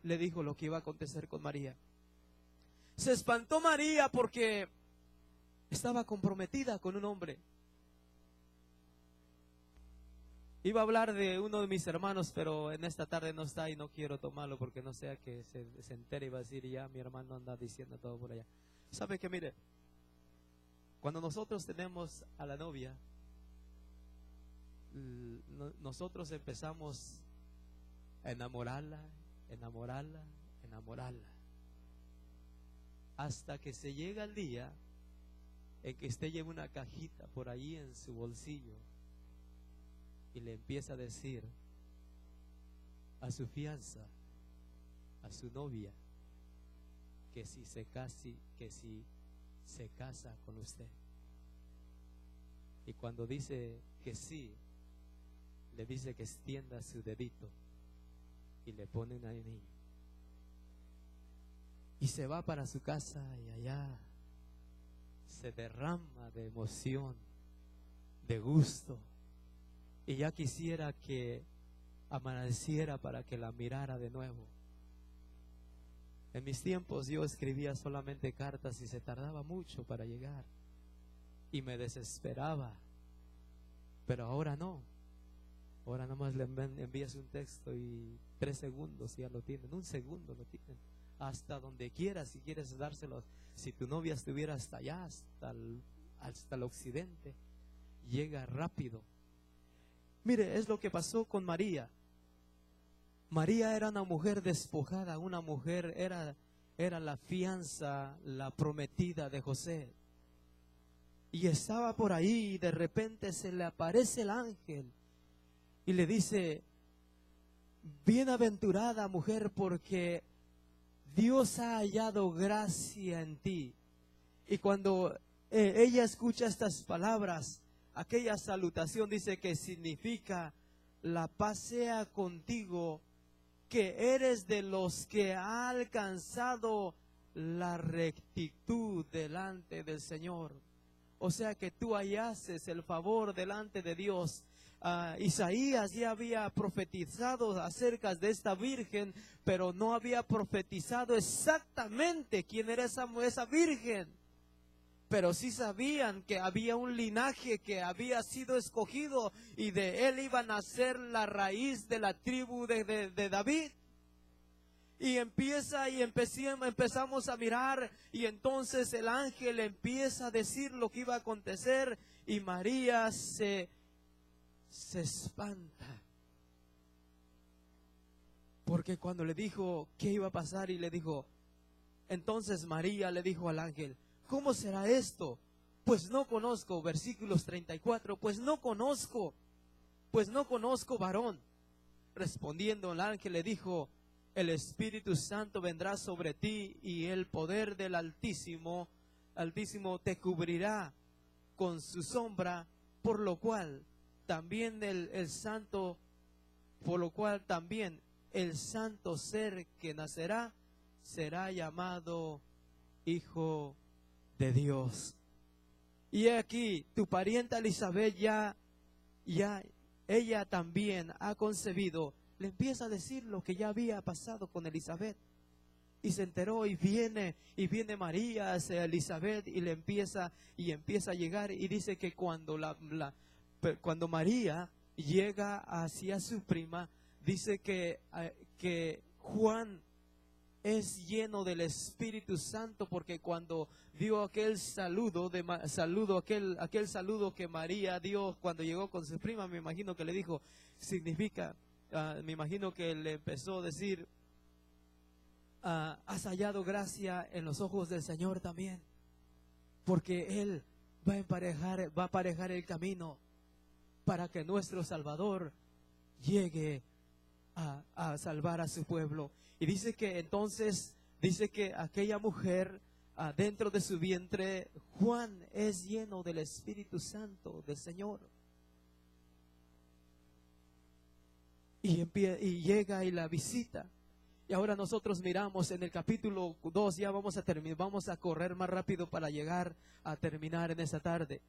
le dijo lo que iba a acontecer con María. Se espantó María porque estaba comprometida con un hombre. Iba a hablar de uno de mis hermanos, pero en esta tarde no está y no quiero tomarlo porque no sea que se entere y va a decir: ya mi hermano anda diciendo todo por allá. ¿Sabe qué? Mire, cuando nosotros tenemos a la novia, nosotros empezamos a enamorarla, hasta que se llega el día en que usted lleva una cajita por ahí en su bolsillo y le empieza a decir a su fianza, a su novia, que si se casa con usted. Y cuando dice que sí, le dice que extienda su dedito y le pone un anillo. Y se va para su casa y allá se derrama de emoción, de gusto. Y ya quisiera que amaneciera para que la mirara de nuevo. En mis tiempos yo escribía solamente cartas y se tardaba mucho para llegar. Y me desesperaba. Pero ahora no. Ahora nomás le envías un texto y 3 segundos ya lo tienen. 1 segundo lo tienen. Hasta donde quieras, si quieres dárselo. Si tu novia estuviera hasta allá, hasta el occidente, llega rápido. Mire, es lo que pasó con María. María era una mujer despojada, una mujer, era la fianza, la prometida de José. Y estaba por ahí y de repente se le aparece el ángel y le dice: bienaventurada mujer, porque Dios ha hallado gracia en ti. Y cuando ella escucha estas palabras, aquella salutación dice que significa: la paz sea contigo, que eres de los que ha alcanzado la rectitud delante del Señor. O sea que tú hallases el favor delante de Dios. Isaías ya había profetizado acerca de esta virgen, pero no había profetizado exactamente quién era esa virgen. Pero sí sabían que había un linaje que había sido escogido y de él iba a nacer la raíz de la tribu de David. Y empezamos a mirar, y entonces el ángel empieza a decir lo que iba a acontecer, y María se espanta. Porque cuando le dijo qué iba a pasar, y le dijo, entonces María le dijo al ángel: ¿cómo será esto? Pues no conozco, versículos 34, pues no conozco varón. Respondiendo el ángel le dijo: el Espíritu Santo vendrá sobre ti y el poder del Altísimo te cubrirá. con su sombra, por lo cual también el santo ser que nacerá será llamado Hijo de Dios. Y aquí tu parienta Elizabeth ella también ha concebido. Le empieza a decir lo que ya había pasado con Elizabeth. Y se enteró y viene María hacia Elizabeth y empieza a llegar, y dice que cuando María llega hacia su prima, dice que Juan es lleno del Espíritu Santo, porque cuando dio aquel saludo que María dio cuando llegó con su prima, me imagino que le dijo, me imagino que le empezó a decir, has hallado gracia en los ojos del Señor también, porque Él va a aparejar el camino para que nuestro Salvador llegue a salvar a su pueblo. Y dice que aquella mujer, dentro de su vientre, Juan es lleno del Espíritu Santo del Señor. Y llega y la visita. Y ahora nosotros miramos en el capítulo 2, ya vamos a correr más rápido para llegar a terminar en esta tarde.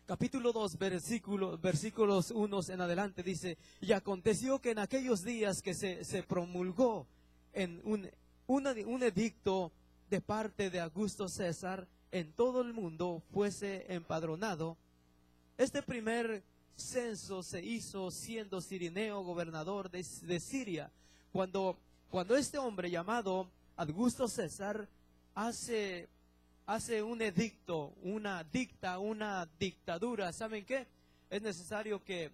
Capítulo 2, versículos 1 en adelante dice: y aconteció que en aquellos días que se promulgó en un edicto de parte de Augusto César, en todo el mundo fuese empadronado. Este primer censo se hizo siendo Cirenio gobernador de Siria. Cuando este hombre llamado Augusto César hace un edicto, una dictadura, ¿saben qué? Es necesario que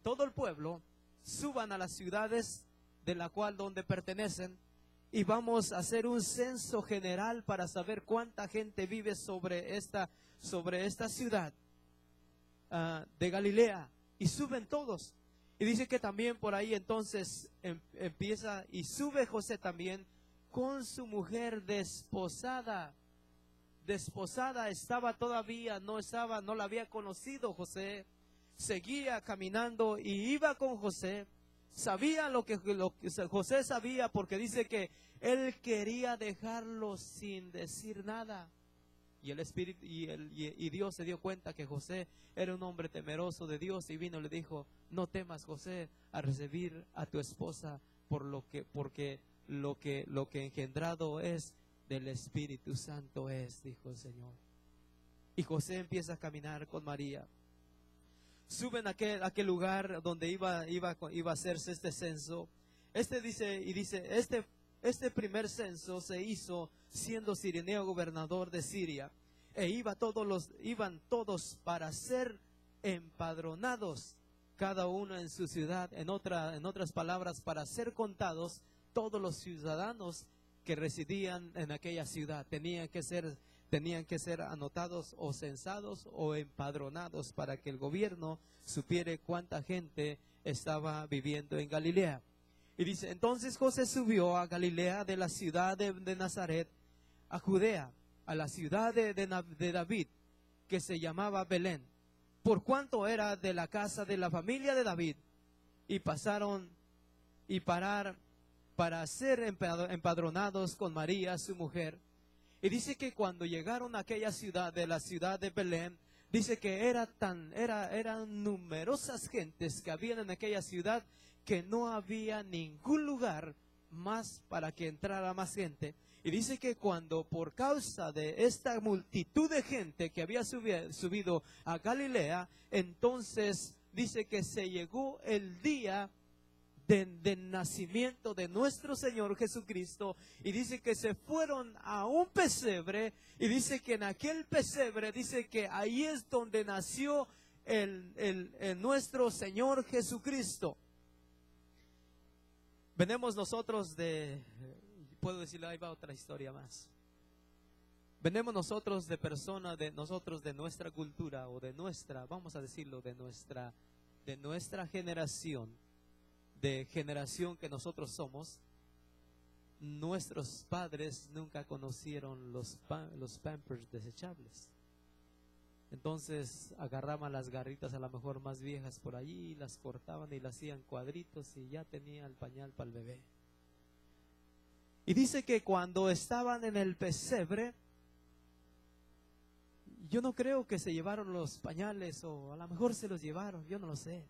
todo el pueblo suban a las ciudades de la cual donde pertenecen, y vamos a hacer un censo general para saber cuánta gente vive sobre esta ciudad de Galilea, y suben todos. Y dice que también por ahí entonces empieza y sube José también con su mujer desposada. Estaba todavía, no la había conocido José, seguía caminando y iba con José. Sabía lo que José sabía, porque dice que él quería dejarlo sin decir nada. Y el Espíritu y Dios se dio cuenta que José era un hombre temeroso de Dios, y vino y le dijo: no temas, José, a recibir a tu esposa, porque lo que engendrado es del Espíritu Santo es, dijo el Señor. Y José empieza a caminar con María. Suben a aquel lugar donde iba a hacerse este censo. Este primer censo se hizo siendo Cirenio gobernador de Siria, iban todos para ser empadronados, cada uno en su ciudad. En otras palabras, para ser contados todos los ciudadanos que residían en aquella ciudad. Tenían que ser anotados o censados o empadronados, para que el gobierno supiera cuánta gente estaba viviendo en Galilea. Y dice: entonces José subió a Galilea, de la ciudad de Nazaret a Judea, a la ciudad de David, que se llamaba Belén, por cuanto era de la casa de la familia de David. Y pasaron para ser empadronados con María, su mujer. Y dice que cuando llegaron a aquella ciudad, de la ciudad de Belén, dice que eran numerosas gentes que habían en aquella ciudad, que no había ningún lugar más para que entrara más gente. Y dice que cuando, por causa de esta multitud de gente que había subido a Galilea, entonces dice que se llegó el día del nacimiento de nuestro Señor Jesucristo, y dice que se fueron a un pesebre, y dice que en aquel pesebre, dice que ahí es donde nació el nuestro Señor Jesucristo. Venimos nosotros puedo decirle, ahí va otra historia más. Venimos nosotros de personas, de nuestra cultura, o vamos a decirlo, de nuestra generación, de generación que nosotros somos. Nuestros padres nunca conocieron los Pampers desechables. Entonces agarraban las garritas a lo mejor más viejas por allí, las cortaban y las hacían cuadritos y ya tenía el pañal para el bebé. Y dice que cuando estaban en el pesebre, yo no creo que se llevaron los pañales, o a lo mejor se los llevaron, yo no lo sé.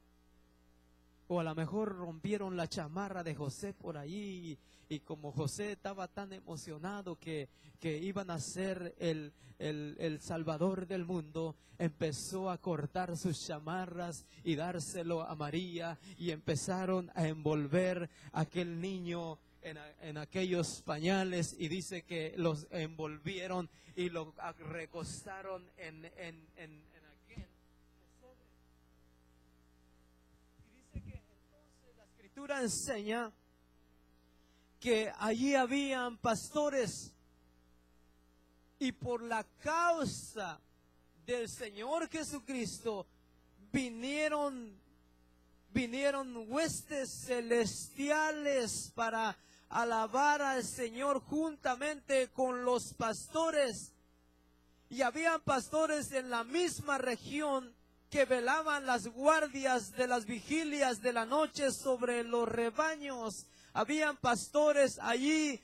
O a lo mejor rompieron la chamarra de José por ahí, y como José estaba tan emocionado que iban a ser el Salvador del mundo, empezó a cortar sus chamarras y dárselo a María, y empezaron a envolver a aquel niño en aquellos pañales, y dice que los envolvieron y lo recostaron en aquel pesebre. Y dice que entonces la escritura enseña que allí habían pastores, y por la causa del Señor Jesucristo vinieron huestes celestiales para alabar al Señor juntamente con los pastores. Y habían pastores en la misma región que velaban las guardias de las vigilias de la noche sobre los rebaños. Habían pastores allí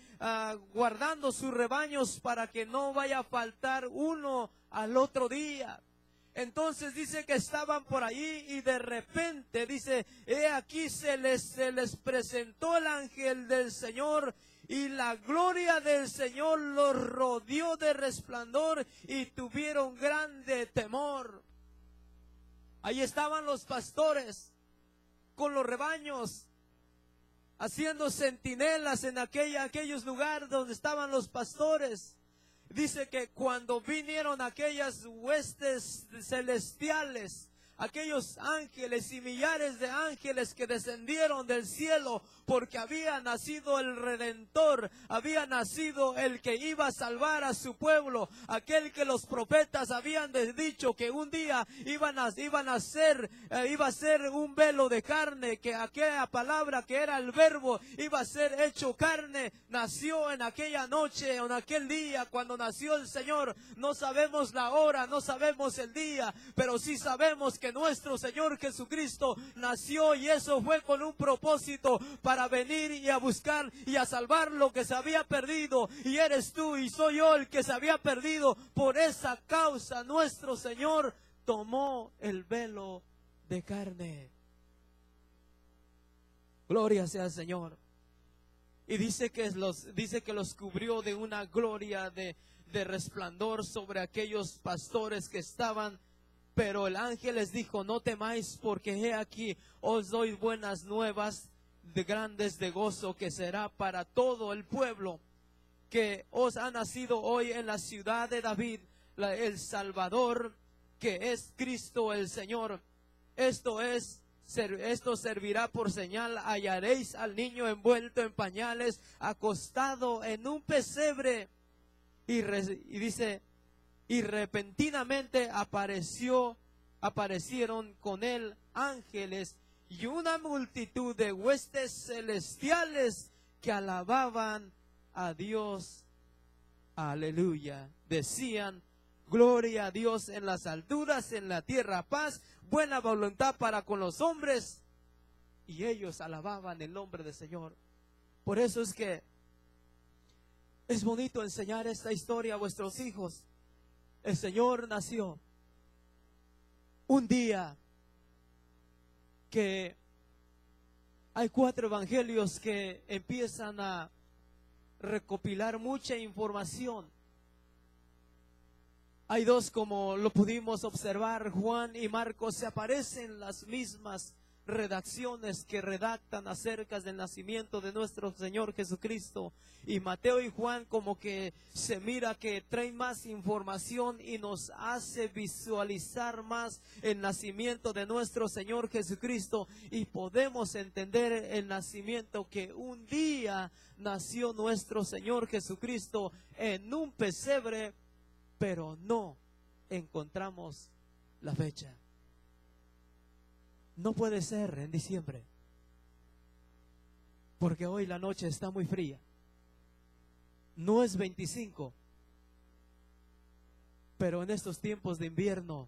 guardando sus rebaños para que no vaya a faltar uno al otro día. Entonces dice que estaban por allí, y de repente dice, he aquí se les presentó el ángel del Señor, y la gloria del Señor los rodeó de resplandor, y tuvieron grande temor. Ahí estaban los pastores con los rebaños, haciendo centinelas en aquellos lugares donde estaban los pastores. Dice que cuando vinieron aquellas huestes celestiales, aquellos ángeles y millares de ángeles que descendieron del cielo, porque había nacido el Redentor, había nacido el que iba a salvar a su pueblo, aquel que los profetas habían dicho que un día iba a ser un velo de carne, que aquella palabra que era el verbo iba a ser hecho carne, nació en aquella noche, en aquel día cuando nació el Señor. No sabemos la hora, no sabemos el día, pero sí sabemos que nuestro Señor Jesucristo nació, y eso fue con un propósito, para venir y a buscar y a salvar lo que se había perdido. Y eres tú y soy yo el que se había perdido. Por esa causa nuestro Señor tomó el velo de carne. Gloria sea al Señor. Y dice que los cubrió de una gloria de resplandor sobre aquellos pastores que estaban. Pero el ángel les dijo, no temáis, porque he aquí os doy buenas nuevas de grandes de gozo, que será para todo el pueblo, que os ha nacido hoy en la ciudad de David el Salvador, que es Cristo el Señor. Esto servirá por señal: hallaréis al niño envuelto en pañales, acostado en un pesebre. Y dice, y repentinamente aparecieron con él ángeles y una multitud de huestes celestiales que alababan a Dios. Aleluya. Decían, gloria a Dios en las alturas, en la tierra paz, buena voluntad para con los hombres. Y ellos alababan el nombre del Señor. Por eso es que es bonito enseñar esta historia a vuestros hijos. El Señor nació un día que hay 4 evangelios que empiezan a recopilar mucha información. Hay 2, como lo pudimos observar, Juan y Marcos, se aparecen las mismas redacciones que redactan acerca del nacimiento de nuestro Señor Jesucristo. Y Mateo y Juan como que se mira que traen más información y nos hace visualizar más el nacimiento de nuestro Señor Jesucristo, y podemos entender el nacimiento, que un día nació nuestro Señor Jesucristo en un pesebre, pero no encontramos la fecha. No puede ser en diciembre, porque hoy la noche está muy fría. No es 25, Pero en estos tiempos de invierno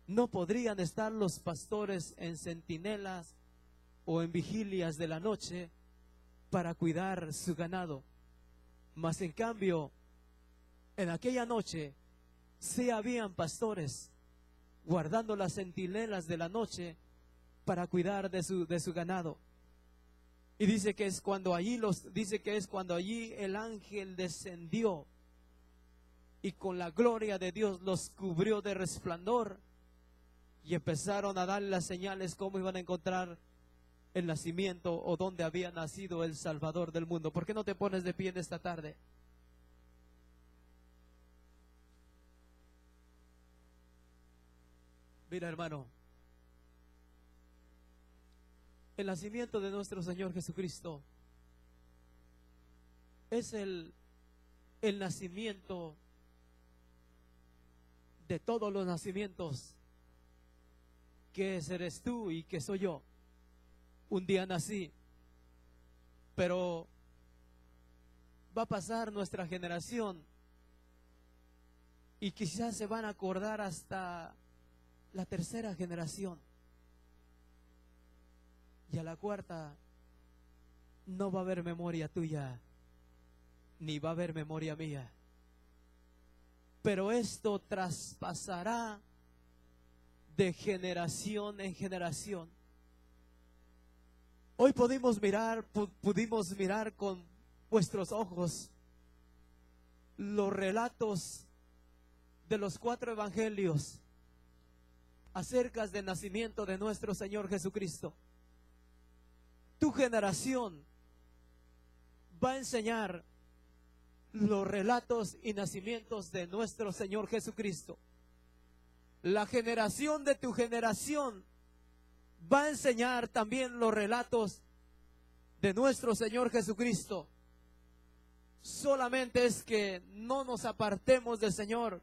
no podrían estar los pastores en centinelas o en vigilias de la noche para cuidar su ganado. Mas en cambio, en aquella noche sí habían pastores guardando las centinelas de la noche para cuidar de su ganado. Y dice que es cuando allí el ángel descendió y con la gloria de Dios los cubrió de resplandor, y empezaron a dar las señales cómo iban a encontrar el nacimiento o dónde había nacido el Salvador del mundo. ¿Por qué no te pones de pie en esta tarde? Mira, hermano, el nacimiento de nuestro Señor Jesucristo es el nacimiento de todos los nacimientos, que eres tú y que soy yo. Un día nací, pero va a pasar nuestra generación y quizás se van a acordar hasta la tercera generación, y a la cuarta no va a haber memoria tuya, ni va a haber memoria mía. Pero esto traspasará de generación en generación. Hoy pudimos mirar con vuestros ojos los relatos de los 4 evangelios acerca del nacimiento de nuestro Señor Jesucristo. Tu generación va a enseñar los relatos y nacimientos de nuestro Señor Jesucristo. La generación de tu generación va a enseñar también los relatos de nuestro Señor Jesucristo. Solamente es que no nos apartemos del Señor.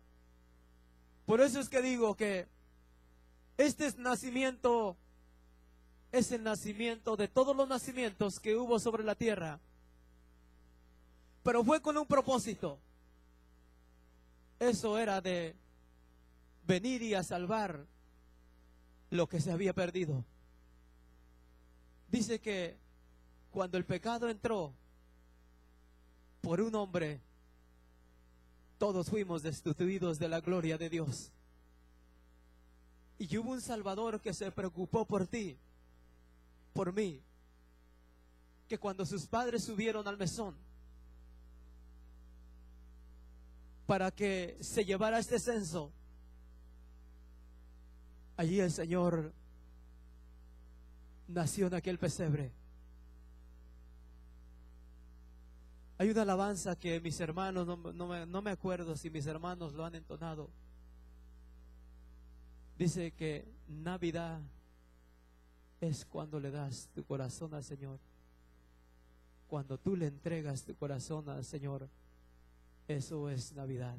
Por eso es que digo que este nacimiento es el nacimiento de todos los nacimientos que hubo sobre la tierra, pero fue con un propósito. Eso era de venir y a salvar lo que se había perdido. Dice que cuando el pecado entró por un hombre, todos fuimos destituidos de la gloria de Dios. Y hubo un Salvador que se preocupó por ti, por mí, que cuando sus padres subieron al mesón para que se llevara este censo, allí el Señor nació en aquel pesebre. Hay una alabanza que mis hermanos, no me acuerdo si mis hermanos lo han entonado. Dice que Navidad es cuando le das tu corazón al Señor. Cuando tú le entregas tu corazón al Señor, eso es Navidad.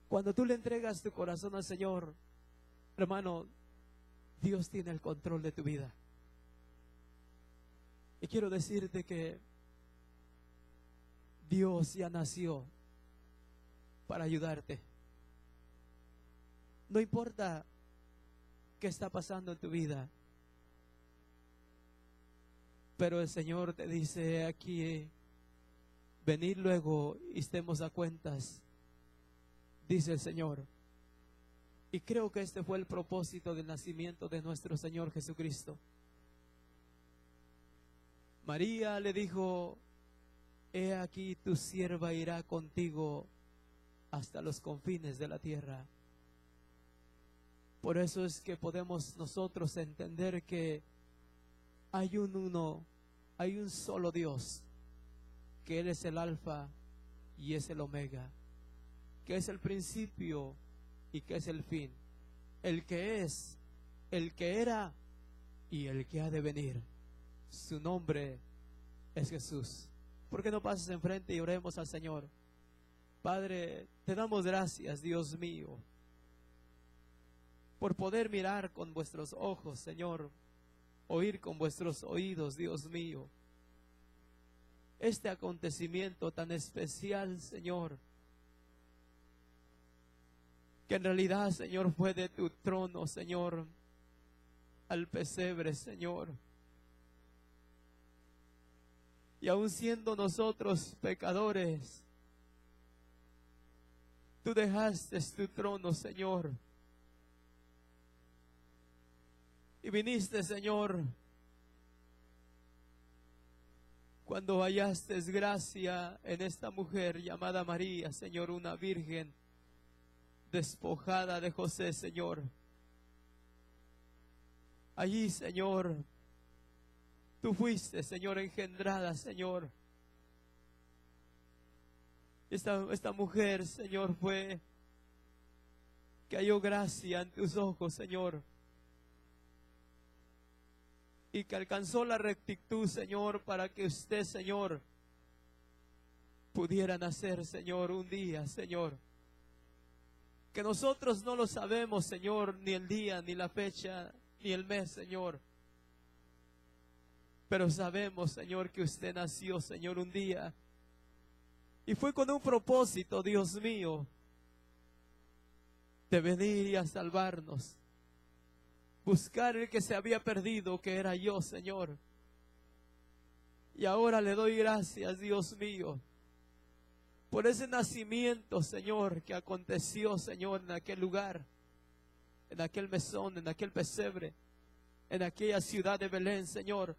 Cuando tú le entregas tu corazón al Señor, hermano, Dios tiene el control de tu vida. Y quiero decirte que Dios ya nació para ayudarte. No importa qué está pasando en tu vida, pero el Señor te dice aquí: venid luego y estemos a cuentas, dice el Señor. Y creo que este fue el propósito del nacimiento de nuestro Señor Jesucristo. María le dijo: he aquí tu sierva irá contigo hasta los confines de la tierra. Por eso es que podemos nosotros entender que hay un solo Dios, que Él es el Alfa y es el Omega, que es el principio y que es el fin, el que es, el que era y el que ha de venir. Su nombre es Jesús. ¿Por qué no pasas enfrente y oremos al Señor? Padre, te damos gracias, Dios mío, por poder mirar con vuestros ojos, Señor, oír con vuestros oídos, Dios mío, este acontecimiento tan especial, Señor, que en realidad, Señor, fue de tu trono, Señor, al pesebre, Señor. Y aun siendo nosotros pecadores, tú dejaste tu trono, Señor. Y viniste, Señor, cuando hallaste gracia en esta mujer llamada María, Señor, una virgen despojada de José, Señor. Allí, Señor, tú fuiste, Señor, engendrada, Señor. Esta mujer, Señor, fue que halló gracia en tus ojos, Señor. Y que alcanzó la rectitud, Señor, para que usted, Señor, pudiera nacer, Señor, un día, Señor. Que nosotros no lo sabemos, Señor, ni el día, ni la fecha, ni el mes, Señor. Pero sabemos, Señor, que usted nació, Señor, un día. Y fue con un propósito, Dios mío, de venir y a salvarnos. Buscar el que se había perdido, que era yo, Señor. Y ahora le doy gracias, Dios mío, por ese nacimiento, Señor, que aconteció, Señor, en aquel lugar, en aquel mesón, en aquel pesebre, en aquella ciudad de Belén, Señor.